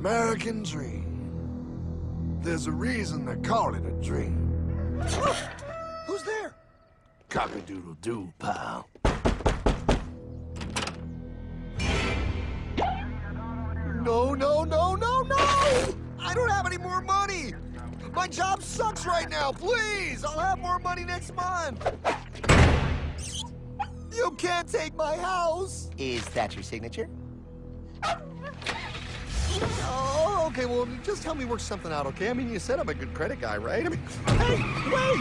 American dream. There's a reason they call it a dream. Who's there? Cock-a-doodle-doo, pal. No, no, no, no, no! I don't have any more money! My job sucks right now, please! I'll have more money next month! You can't take my house! Is that your signature? Oh, okay, well, just help me work something out, okay? I mean, you said I'm a good credit guy, right? I mean, hey, wait!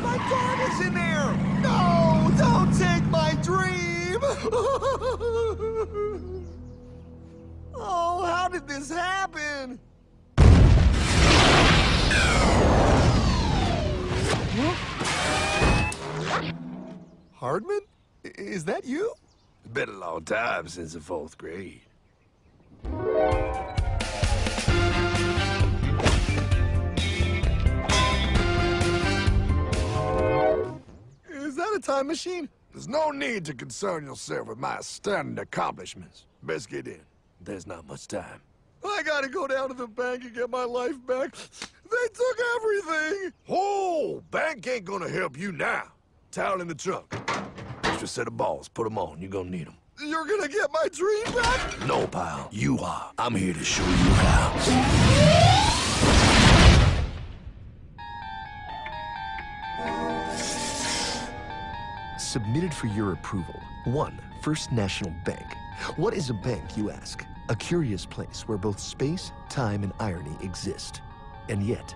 My dog is in there! No, don't take my dream! Oh, how did this happen? Hardman? Is that you? It's been a long time since the 4th grade. Is that a time machine? There's no need to concern yourself with my astounding accomplishments. Best get in. There's not much time. I gotta go down to the bank and get my life back. They took everything! Oh, bank ain't gonna help you now. Towel in the trunk. Extra set of balls. Put them on. You're gonna need them. You're gonna get my dream back? No, pal. You are. I'm here to show you how. Submitted for your approval. 1. First National Bank. What is a bank, you ask? A curious place where both space, time, and irony exist. And yet,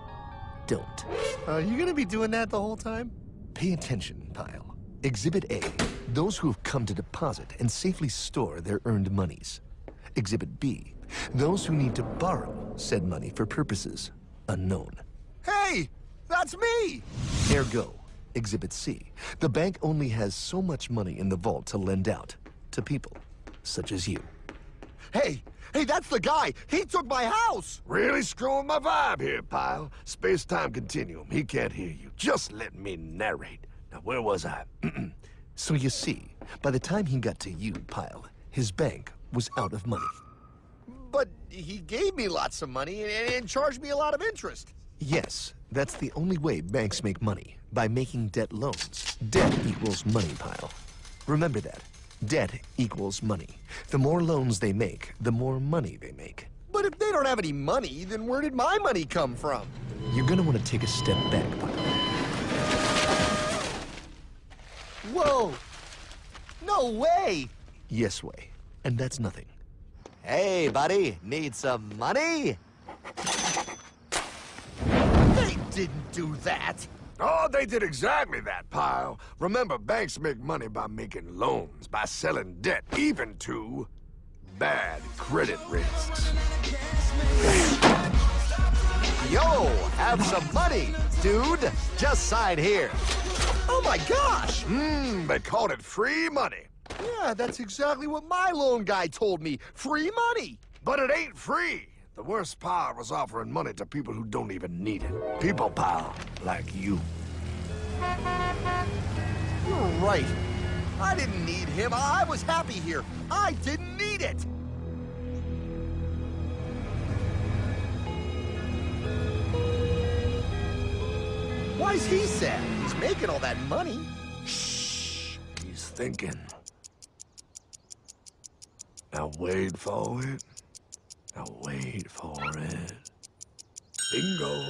don't. You gonna be doing that the whole time? Pay attention, pile. Exhibit A. Those who have come to deposit and safely store their earned monies. Exhibit B. Those who need to borrow said money for purposes unknown. Hey! That's me! Ergo, Exhibit C. The bank only has so much money in the vault to lend out to people such as you. Hey! Hey, that's the guy! He took my house! Really screwing my vibe here, pal. Space-time continuum. He can't hear you. Just let me narrate. Now, where was I? So you see, by the time he got to you, pile, his bank was out of money. But he gave me lots of money and charged me a lot of interest. Yes, that's the only way banks make money, by making debt loans. Debt equals money, pile. Remember that. Debt equals money. The more loans they make, the more money they make. But if they don't have any money, then where did my money come from? You're gonna want to take a step back, pile. Whoa! No way! Yes way. And that's nothing. Hey, buddy, need some money? They didn't do that! Oh, they did exactly that, pal. Remember, banks make money by making loans, by selling debt, even to bad credit risks. Yo, have some money, dude. Just sign here. Oh my gosh! They called it free money. Yeah, that's exactly what my loan guy told me. Free money! But it ain't free. The worst part was offering money to people who don't even need it. People, pal, like you. You're right. I didn't need him. I was happy here. I didn't need it. Why's he sad? He's making all that money. Shh. He's thinking. Now wait for it. Now wait for it. Bingo.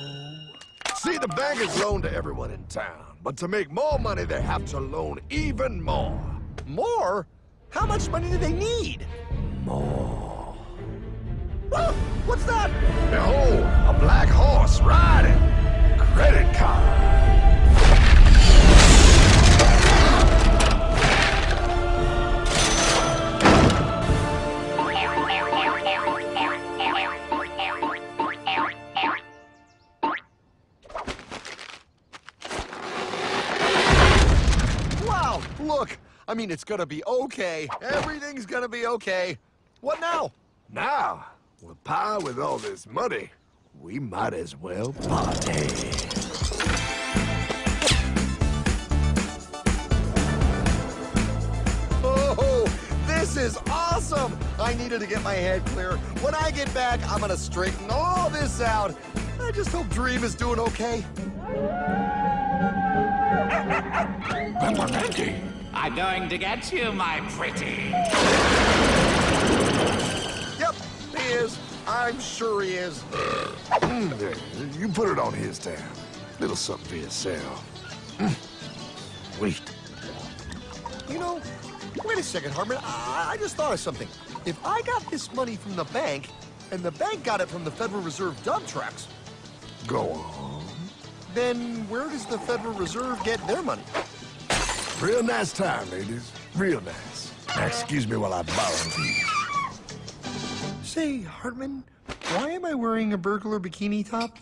See, the bank is loaned to everyone in town, but to make more money, they have to loan even more. More? How much money do they need? More. Ah, what's that? Behold, a black horse riding. Credit card. Wow, look. I mean, it's gonna be okay. Everything's gonna be okay. What now? Now, with power with all this money, we might as well party. Oh, this This is awesome! I needed to get my head clear. When I get back, I'm gonna straighten all this out. I just hope Dream is doing okay. I'm going to get you, my pretty. Yep, he is. I'm sure he is. You put it on his tab. Little something for yourself. Wait. You know, wait a second, Hartman. I just thought of something. If I got this money from the bank, and the bank got it from the Federal Reserve dump trucks, Go on. then where does the Federal Reserve get their money? Real nice time, ladies. Real nice. Now, excuse me while I borrow these. Say, Hartman, why am I wearing a burglar bikini top?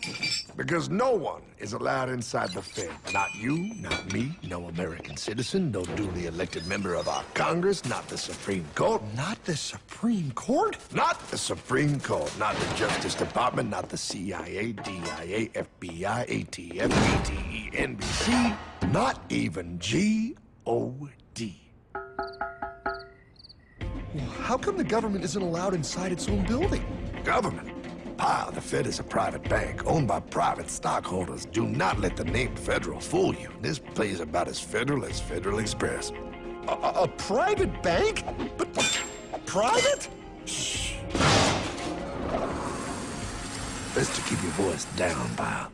Because no one is allowed inside the Fed. Not you, not me, no American citizen, no duly elected member of our Congress, not the Supreme Court. Not the Supreme Court? Not the Supreme Court, not the Justice Department, not the CIA, DIA, FBI, ATF, ATE, NBC, not even G.O.D. How come the government isn't allowed inside its own building? Government? Pile, the Fed is a private bank owned by private stockholders. Do not let the name Federal fool you. This place is about as federal as Federal Express. A private bank? But private? Shh. Best to keep your voice down, pal.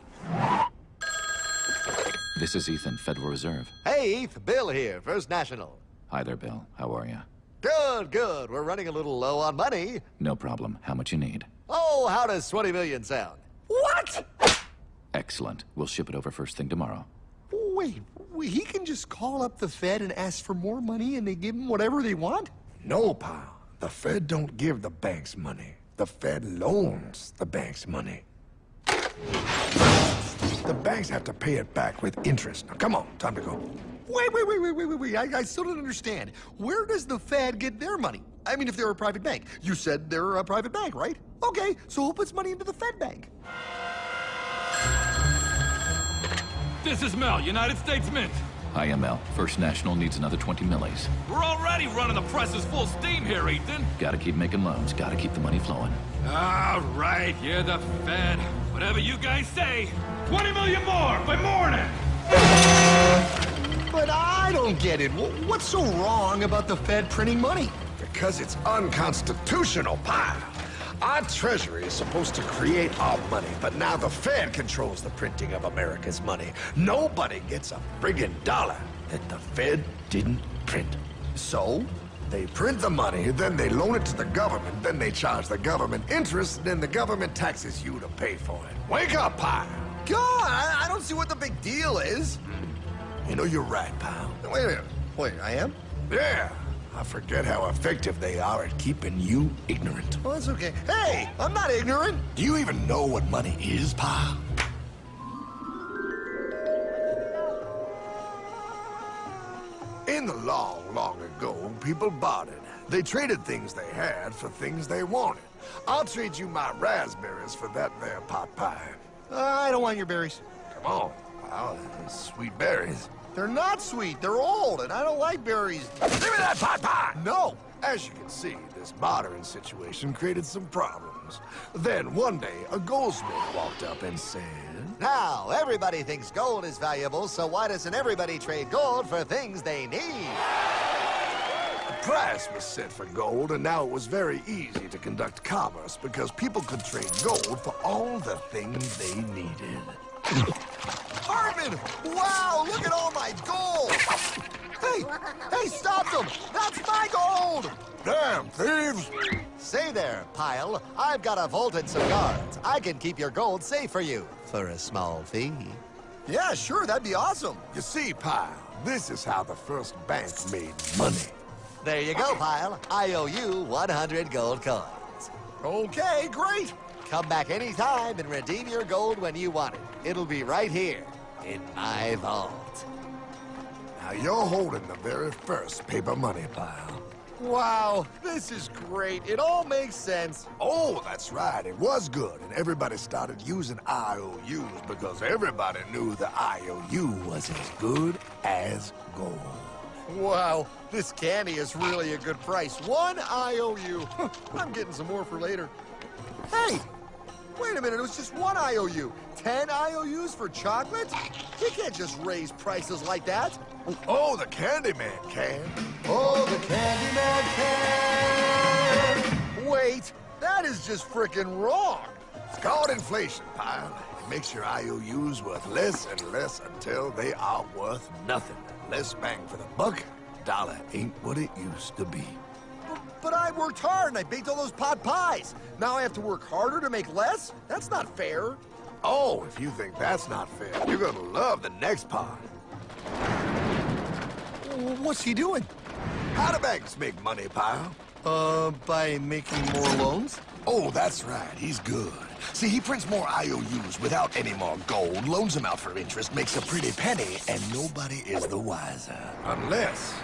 This is Ethan, Federal Reserve. Hey, Eth, Bill here, First National. Hi there, Bill. How are you? Good, good. We're running a little low on money. No problem. How much you need? Oh, how does 20 million sound? What? Excellent. We'll ship it over first thing tomorrow. Wait, he can just call up the Fed and ask for more money and they give him whatever they want? No, pal. The Fed don't give the banks money. The Fed loans the banks money. The banks have to pay it back with interest. Now, come on, time to go. Wait. I still don't understand. Where does the Fed get their money? I mean, if they're a private bank. You said they're a private bank, right? Okay, so who puts money into the Fed bank? This is Mel, United States Mint. Hi, ML. First National needs another 20 millis. We're already running the presses full steam here, Ethan. Gotta keep making loans. Gotta keep the money flowing. All right, you're the Fed. Whatever you guys say. 20 million more by morning. But I don't get it. What's so wrong about the Fed printing money? Because it's unconstitutional, pal. Our Treasury is supposed to create our money, but now the Fed controls the printing of America's money. Nobody gets a friggin' dollar that the Fed didn't print. So? They print the money, then they loan it to the government, then they charge the government interest, then the government taxes you to pay for it. Wake up, pal! God, I don't see what the big deal is. You know, you're right, pal. Wait a minute. Wait, I am? Yeah. I forget how effective they are at keeping you ignorant. Well, that's okay. Hey, I'm not ignorant. Do you even know what money is, pal? In the long, long ago, people bartered. They traded things they had for things they wanted. I'll trade you my raspberries for that there pot pie. I don't want your berries. Come on, pal. They're sweet berries. They're not sweet. They're old, and I don't like berries. Give me that pot pie! No. As you can see, this bartering situation created some problems. Then one day, a goldsmith walked up and said, Now, everybody thinks gold is valuable, so why doesn't everybody trade gold for things they need? a price was set for gold, and now it was very easy to conduct commerce because people could trade gold for all the things they needed. Hartman! Wow, look at all my gold! Hey, stop them! That's my gold! Damn thieves! Say there, Pile. I've got a vault and some guards. I can keep your gold safe for you for a small fee. Yeah, sure, that'd be awesome. You see, Pile, this is how the first bank made money. There you go, Pile. I owe you 100 gold coins. Okay, great. Come back anytime and redeem your gold when you want it. It'll be right here in my vault. Now you're holding the very first paper money, Pile. Wow, this is great. It all makes sense. Oh, that's right. It was good, and everybody started using IOUs because everybody knew the IOU was as good as gold. Wow, this candy is really a good price. 1 IOU. I'm getting some more for later. Hey, wait a minute, it was just 1 IOU. 10 IOUs for chocolate? You can't just raise prices like that. Oh, the Candyman can. Oh, the Candyman can! Wait, that is just frickin' wrong. It's called inflation, pal. It makes your IOUs worth less and less until they are worth nothing. Less bang for the buck. Dollar ain't what it used to be. But I worked hard and I baked all those pot pies. Now I have to work harder to make less? That's not fair. Oh, if you think that's not fair, you're gonna love the next part. What's he doing? How do banks make money, pal? By making more loans? Oh, that's right. He's good. See, he prints more IOUs without any more gold, loans them out for interest, makes a pretty penny, and nobody is the wiser. Unless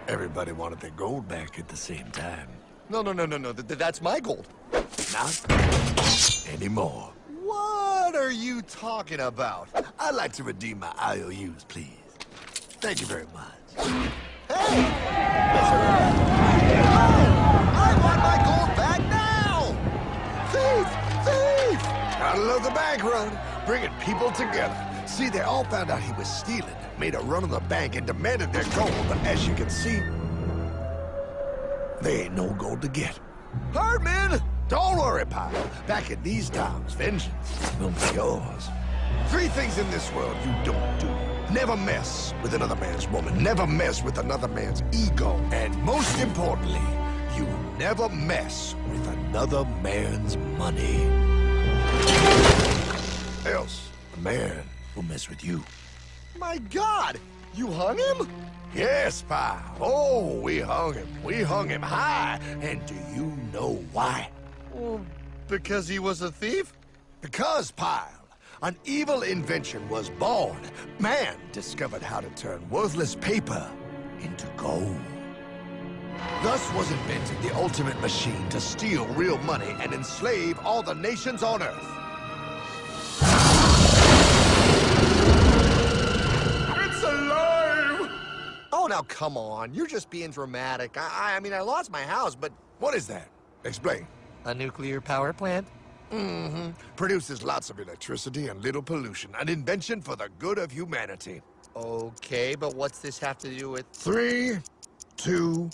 everybody wanted their gold back at the same time. No. That's my gold. Not anymore. What are you talking about? I'd like to redeem my IOUs, please. Thank you very much. Hey! I want my gold back now! Thief! Thief! Gotta love the bank run, bringing people together. See, they all found out he was stealing, made a run on the bank and demanded their gold, but as you can see, there ain't no gold to get. Hardman! Don't worry, pal. Back in these times, vengeance will be yours. 3 things in this world you don't do. Never mess with another man's woman. Never mess with another man's ego. And most importantly, you never mess with another man's money. Else, the man will mess with you. My God! You hung him? Yes, pal. Oh, we hung him. We hung him high. And do you know why? Well, because he was a thief? Because, pal, an evil invention was born. Man discovered how to turn worthless paper into gold. Thus was invented the ultimate machine to steal real money and enslave all the nations on Earth. It's alive! Oh, now come on. You're just being dramatic. I mean, I lost my house, but... What is that? Explain. A nuclear power plant? Mm-hmm. Produces lots of electricity and little pollution. An invention for the good of humanity. Okay, but what's this have to do with... 3, 2...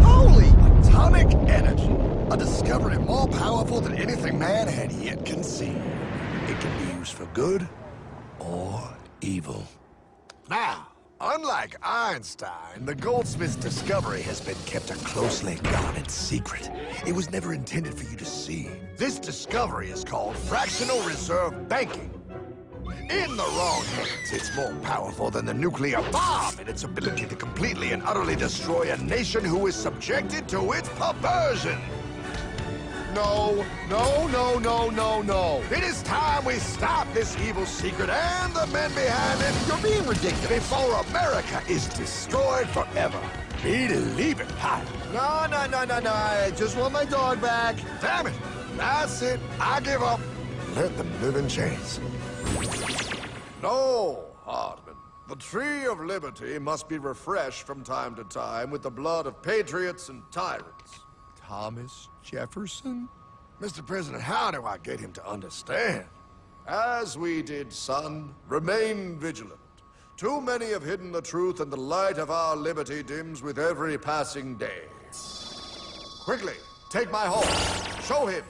Holy! Atomic energy. A discovery more powerful than anything man had yet conceived. It can be used for good or evil. Now, unlike Einstein, the goldsmith's discovery has been kept a closely guarded secret. It was never intended for you to see. This discovery is called fractional reserve banking. In the wrong hands, it's more powerful than the nuclear bomb in its ability to completely and utterly destroy a nation who is subjected to its perversion. No. It is time we stop this evil secret and the men behind it. You're being ridiculous. Before America is destroyed forever. Believe it, pal. No. I just want my dog back. Damn it. That's it. I give up. Let them live in chains. No, Hardman. The tree of liberty must be refreshed from time to time with the blood of patriots and tyrants. Thomas Jefferson? Mr. President, how do I get him to understand? As we did, son, remain vigilant. Too many have hidden the truth, and the light of our liberty dims with every passing day. Quickly, take my horse. Show him.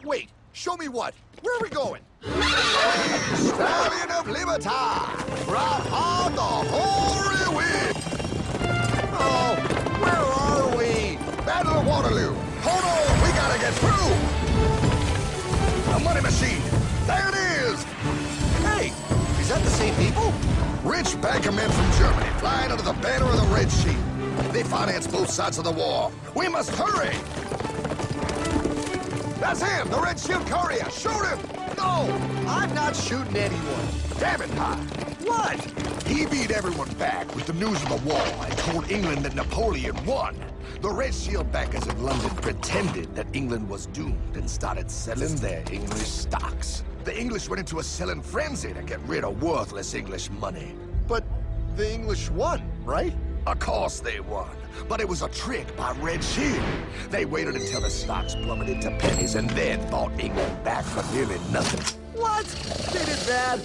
Wait, show me what? Where are we going? Stallion of Liberty! Ride hard the hoary wind! Oh, where are we? Battle of Waterloo! Hold on, we gotta get through! A money machine! There it is! Hey, is that the same people? Rich banker men from Germany flying under the banner of the Red Sheet. They finance both sides of the war. We must hurry! That's him, the Red Shield courier! Shoot him! No, I'm not shooting anyone. Damn it, Pye! What? He beat everyone back with the news of the war and told England that Napoleon won. The Red Shield bankers in London pretended that England was doomed and started selling their English stocks. The English went into a selling frenzy to get rid of worthless English money. But The English won, right? Of course they won. But it was a trick by Red Shield. They waited until the stocks plummeted to pennies and then bought England back for nearly nothing. What? They did that?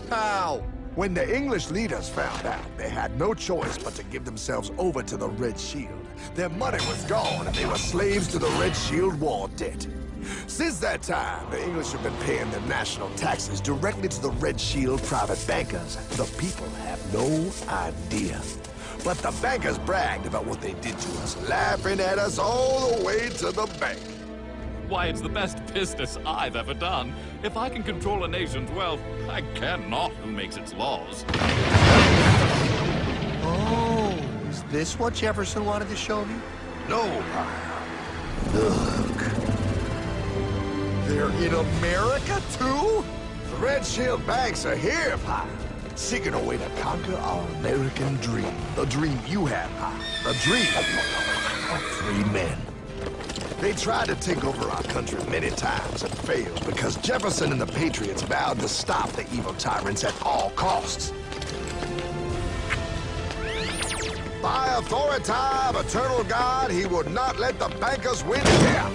How? When the English leaders found out, they had no choice but to give themselves over to the Red Shield. Their money was gone, and they were slaves to the Red Shield war debt. Since that time, the English have been paying their national taxes directly to the Red Shield private bankers. The people have no idea. But the bankers bragged about what they did to us, laughing at us all the way to the bank. Why, it's the best business I've ever done. If I can control a nation's wealth, I care not who makes its laws. Oh, is this what Jefferson wanted to show me? No, look. They're in America, too? The Red Shield banks are here, Pie. Seeking a way to conquer our American dream. The dream you have, Pie. The dream of free men. They tried to take over our country many times and failed because Jefferson and the Patriots vowed to stop the evil tyrants at all costs. By authority of eternal God, he would not let the bankers win here.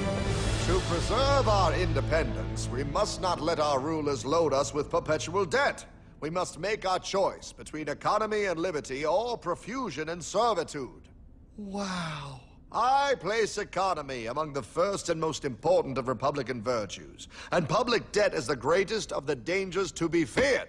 To preserve our independence, we must not let our rulers load us with perpetual debt. We must make our choice between economy and liberty or profusion and servitude. Wow. I place economy among the first and most important of Republican virtues, and public debt is the greatest of the dangers to be feared.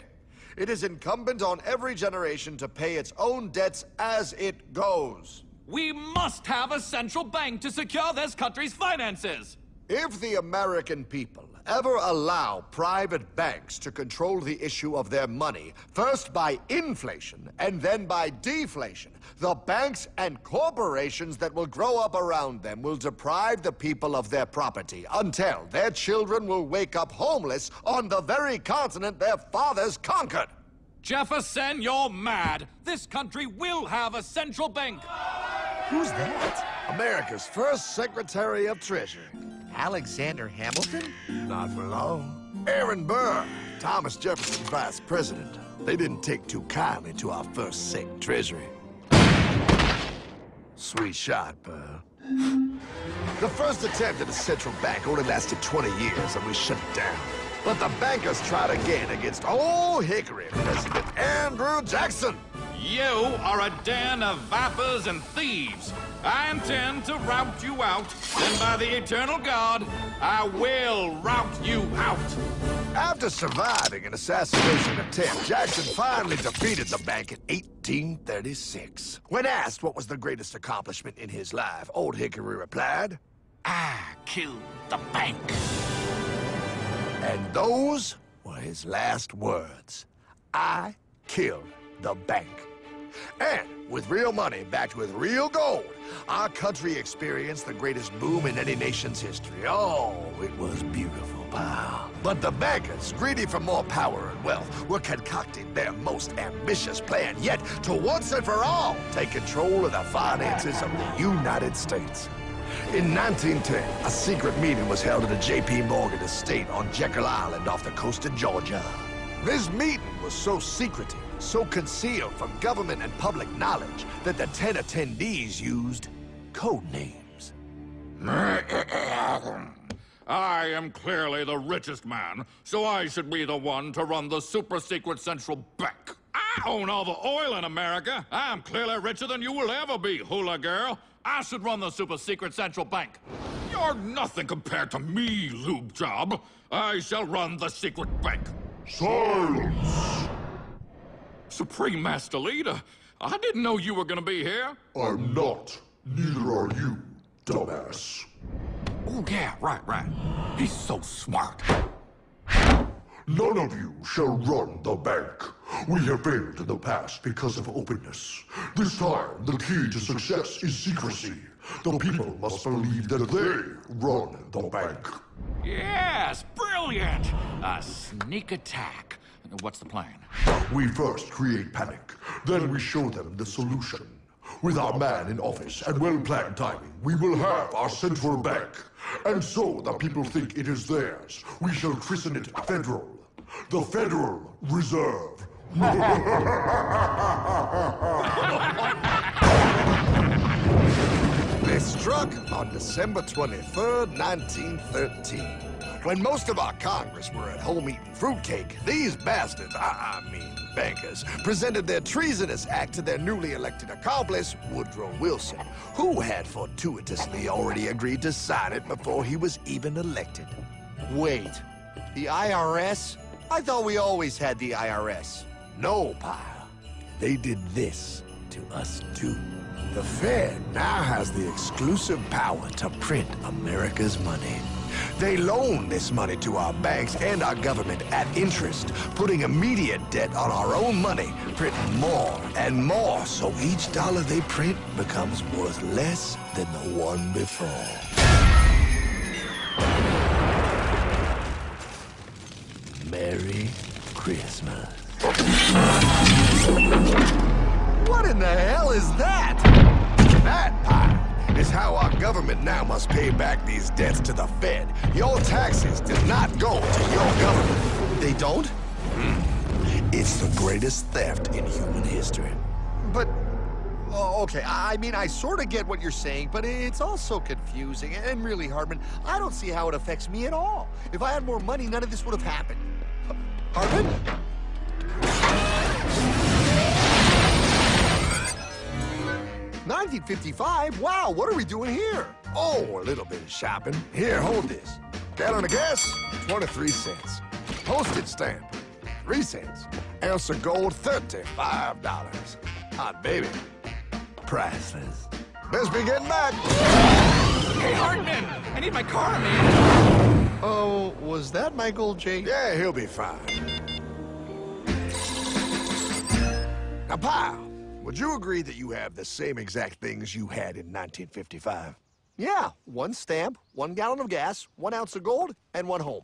It is incumbent on every generation to pay its own debts as it goes. We must have a central bank to secure this country's finances. If the American people ever allow private banks to control the issue of their money, first by inflation and then by deflation, the banks and corporations that will grow up around them will deprive the people of their property until their children will wake up homeless on the very continent their fathers conquered. Jefferson, you're mad. This country will have a central bank. Who's that? America's first Secretary of Treasury. Alexander Hamilton? Not for long. Aaron Burr, Thomas Jefferson's vice president. They didn't take too kindly to our first Sec Treasury. Sweet shot, Burr. The first attempt at a central bank only lasted 20 years and we shut it down. But the bankers tried again against Old Hickory President Andrew Jackson. You are a den of vipers and thieves. I intend to rout you out, and by the eternal God, I will rout you out. After surviving an assassination attempt, Jackson finally defeated the bank in 1836. When asked what was the greatest accomplishment in his life, Old Hickory replied, I killed the bank. and those were his last words. I killed the bank. And with real money backed with real gold, our country experienced the greatest boom in any nation's history. Oh, it was beautiful, pal. But the bankers, greedy for more power and wealth, were concocting their most ambitious plan yet to once and for all take control of the finances of the United States. In 1910, a secret meeting was held at a J.P. Morgan estate on Jekyll Island off the coast of Georgia. This meeting was so secretive, so concealed from government and public knowledge that the 10 attendees used code names. I am clearly the richest man, so I should be the one to run the super-secret central bank. I own all the oil in America. I'm clearly richer than you will ever be, hula girl. I should run the super-secret central bank. You're nothing compared to me, lube job. I shall run the secret bank. Silence! Supreme Master Leader, I didn't know you were gonna be here. I'm not. Neither are you, dumbass. Oh, yeah, right. He's so smart. None of you shall run the bank. We have failed in the past because of openness. This time, the key to success is secrecy. The people must believe that they run the bank. Yes, brilliant! A sneak attack. What's the plan? We first create panic, then we show them the solution. With our man in office and well-planned timing, we will have our central bank. And so the people think it is theirs. We shall christen it Federal. The Federal Reserve They struck on December 23rd, 1913. When most of our Congress were at home eating fruitcake, these bastards, I mean bankers, presented their treasonous act to their newly elected accomplice, Woodrow Wilson, who had fortuitously already agreed to sign it before he was even elected. Wait, the IRS? I thought we always had the IRS. No, pal. They did this to us too. The Fed now has the exclusive power to print America's money. They loan this money to our banks and our government at interest, putting immediate debt on our own money, printing more and more, so each dollar they print becomes worth less than the one before. Merry Christmas. What in the hell is that? That, pal, is how our government now must pay back these debts to the Fed. Your taxes did not go to your government. They don't? It's the greatest theft in human history. But, oh, okay, I mean, I sort of get what you're saying, but it's also confusing. And really, Hartman, I don't see how it affects me at all. If I had more money, none of this would have happened. Hartman? 1955? Wow, what are we doing here? Oh, a little bit of shopping. Here, hold this. Gallon of gas, 23 cents. Postage stamp, 3 cents. Ounce of gold, $35. Hot baby, priceless. Best be getting back. Hey, Hartman! I need my car, man! Oh, was that Michael J? Yeah, he'll be fine. Now, pal, would you agree that you have the same exact things you had in 1955? Yeah, 1 stamp, 1 gallon of gas, 1 ounce of gold, and 1 home.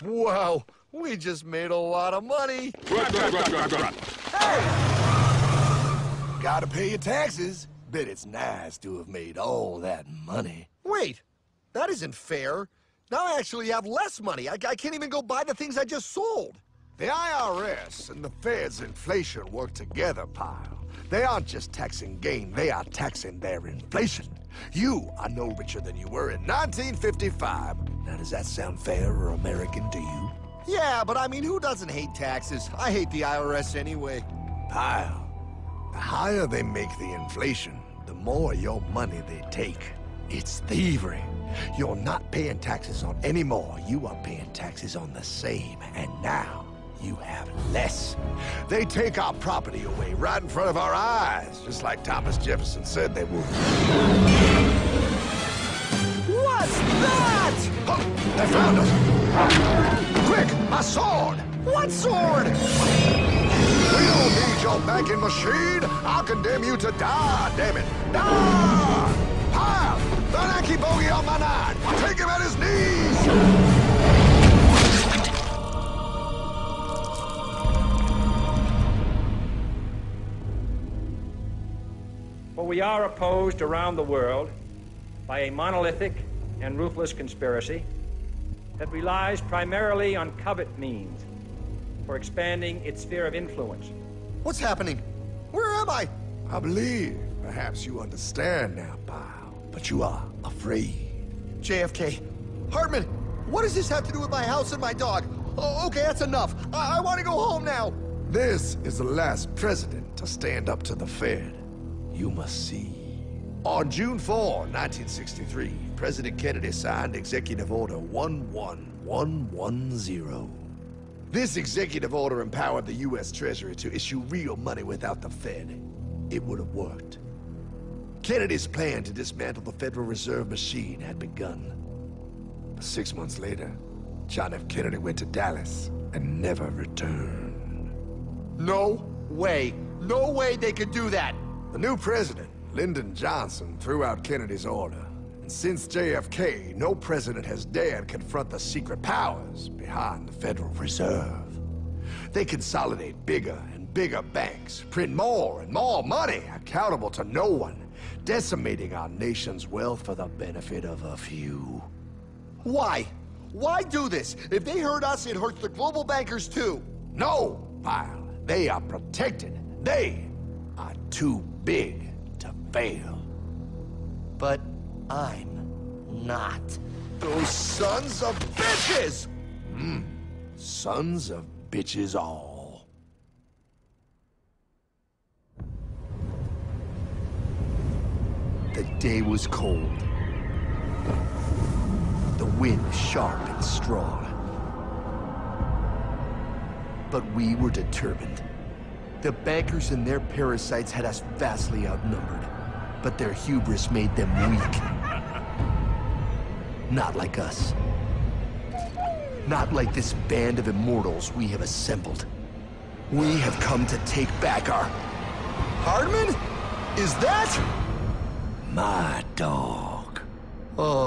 Wow, we just made a lot of money. Hey! Gotta pay your taxes. Bet it's nice to have made all that money. Wait, that isn't fair. Now I actually have less money. I can't even go buy the things I just sold. The IRS and the Fed's inflation work together, pal. They aren't just taxing gain, they are taxing their inflation. You are no richer than you were in 1955. Now, does that sound fair or American to you? Yeah, but I mean, who doesn't hate taxes? I hate the IRS anyway. Pal, the higher they make the inflation, the more your money they take. It's thievery. You're not paying taxes on any more. You are paying taxes on the same. And now, you have less. They take our property away right in front of our eyes, just like Thomas Jefferson said they would. What's that? Oh, they found us! Quick, my sword! What sword? We don't need your banking machine! I'll condemn you to die, damn it! Die! Pile! The lanky bogey on my 9! Take him at his knees! For we are opposed around the world by a monolithic and ruthless conspiracy that relies primarily on covert means for expanding its sphere of influence. What's happening? Where am I? I believe perhaps you understand now, pal, but you are afraid. JFK. Hartman, what does this have to do with my house and my dog? Oh, okay, that's enough. I want to go home now. This is the last president to stand up to the Fed. You must see. On June 4, 1963, President Kennedy signed Executive Order 11110. This executive order empowered the U.S. Treasury to issue real money without the Fed. It would have worked. Kennedy's plan to dismantle the Federal Reserve machine had begun. But 6 months later, John F. Kennedy went to Dallas and never returned. No way. No way they could do that. The new president, Lyndon Johnson, threw out Kennedy's order. And since JFK, no president has dared confront the secret powers behind the Federal Reserve. They consolidate bigger and bigger banks, print more and more money, accountable to no one, decimating our nation's wealth for the benefit of a few. Why? Why do this? If they hurt us, it hurts the global bankers too. No, pal. They are protected. They are too big to fail. But I'm not. Those sons of bitches! Sons of bitches all. The day was cold. The wind sharp and strong. But we were determined. The bankers and their parasites had us vastly outnumbered, but their hubris made them weak. Not like us. Not like this band of immortals we have assembled. We have come to take back our... Hardman? Is that? My dog. Oh,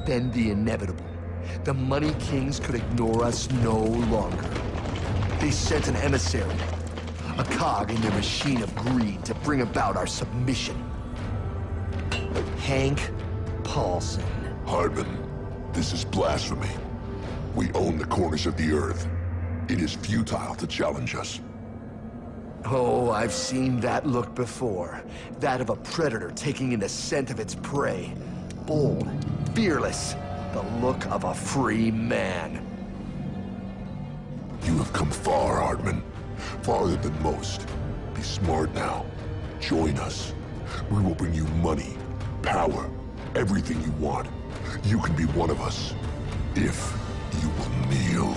Then the inevitable. The money kings could ignore us no longer. They sent an emissary, a cog in their machine of greed to bring about our submission. Hank Paulson. Hardman, this is blasphemy. We own the corners of the earth. It is futile to challenge us. Oh, I've seen that look before. That of a predator taking in the scent of its prey. Bold, fearless, the look of a free man. You have come far, Hardman. Farther than most. Be smart now. Join us. We will bring you money, power, everything you want. You can be one of us, if you will kneel.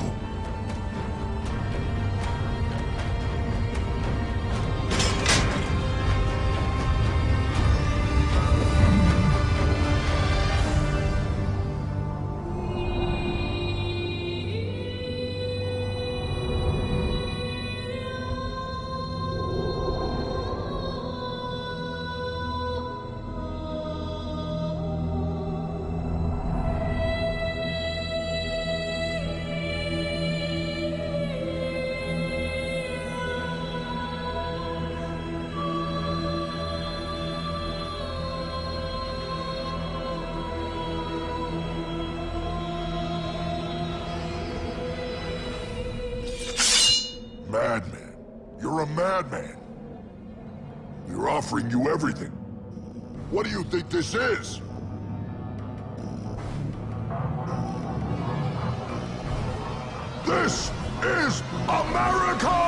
Madman. You're a madman. We're offering you everything. What do you think this is? This is America!